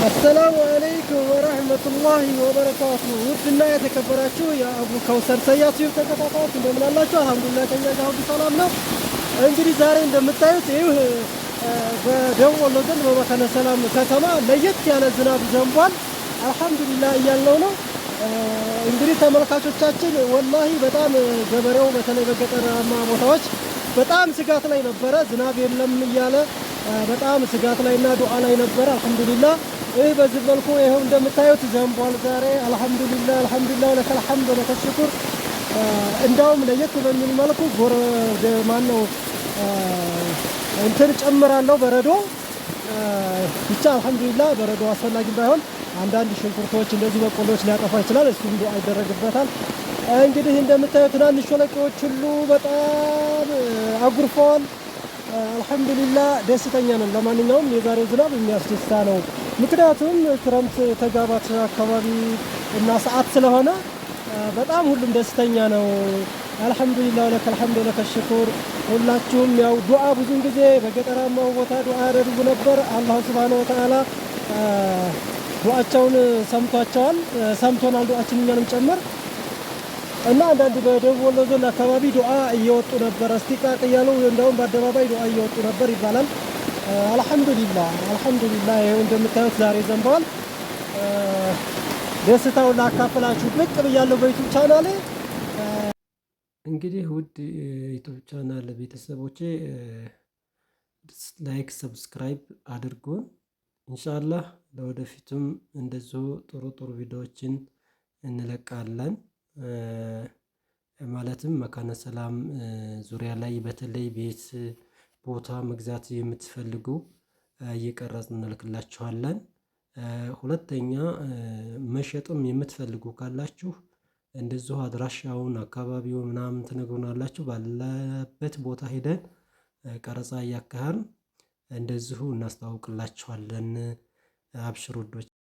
السلام عليكم ورحمة الله وبركاته ውድና የተከበራችሁ የአቡ ከውሰር ሰያት ዩቲዩብ ተከታታዮች እንደምን አላችሁ? አልሐምዱሊላህ ከኛ ጋር ሁሉ ሰላም ነው። እንግዲህ ዛሬ እንደምታዩት ይህ በደቡብ ወሎ ዞን በመካነ ሰላም ከተማ ለየት ያለ ዝናብ ዘንቧል። አልሐምዱሊላህ እያልነው ነው። እንግዲህ ተመልካቾቻችን ወላሂ በጣም ገበሬው በተለይ በገጠራማ ቦታዎች በጣም ስጋት ላይ ነበረ። ዝናብ የለም እያለ በጣም ስጋት ላይና ዱዓ ላይ ነበረ። አልሐምዱሊላህ ይህ በዚህ መልኩ ይኸው እንደምታዩት ዘንቧል ዛሬ። አልሐምዱሊላህ አልሐምዱሊላህ ለከል ሐምድ ወለከል ሽኩር። እንዳውም ለየት በሚል መልኩ ማነው እንትን ጨምራለሁ በረዶ ብቻ አልሐምዱሊላህ። በረዶ አስፈላጊ ባይሆን አንዳንድ ሽንኩርቶች እንደዚህ በቆሎች ሊያጠፋ ይችላል። እሱም ዱዓ ይደረግበታል። እንግዲህ እንደምታዩት ትናንሽ ሾለቄዎች ሁሉ በጣም አጉርፈዋል። አልሐምዱሊላህ ደስተኛ ነን። ለማንኛውም የዛሬው ዝናብ የሚያስደስታ ነው። ምክንያቱም ክረምት ተጋባት አካባቢ እና ሰዓት ስለሆነ በጣም ሁሉም ደስተኛ ነው። አልሐምዱሊላህ ለከል ሐምድ ወለከል ሽኩር። ሁላችሁም ያው ዱዓ ብዙን ጊዜ በገጠራማው ቦታ ዱዓ ያደርጉ ነበር። አላህ ሱብሓነሁ ወተዓላ ዱዓቸውን ሰምቷቸዋል፣ ሰምቶናል ዱዓችን እኛንም ጨምር እና አንዳንድ በደቡብ ወሎ ዞን አካባቢ ዱዓ እየወጡ ነበር። እስቲቃቅ እያሉ እንደውም በአደባባይ ዱዓ እየወጡ ነበር ይባላል። አልሐምዱሊላህ አልሐምዱሊላህ። ይኸው እንደምታዩት ዛሬ ዘንበዋል። ደስታውን ላካፍላችሁ ብቅ ብያለሁ በዩቲዩብ ቻናሌ። እንግዲህ ውድ ዩቲዩብ ቻናል ቤተሰቦቼ ላይክ ሰብስክራይብ አድርጉን። ኢንሻአላህ ለወደፊቱም እንደዚሁ ጥሩ ጥሩ ቪዲዮዎችን እንለቃለን። ማለትም መካነ ሰላም ዙሪያ ላይ በተለይ ቤት ቦታ መግዛት የምትፈልጉ እየቀረጽን እንልክላችኋለን። ሁለተኛ መሸጥም የምትፈልጉ ካላችሁ እንደዚሁ አድራሻውን አካባቢው ምናምን ትነግሩናላችሁ። ባለበት ቦታ ሄደን ቀረጻ እያካሄድን እንደዚሁ እናስተዋውቅላችኋለን። አብሽሩ ውዶች።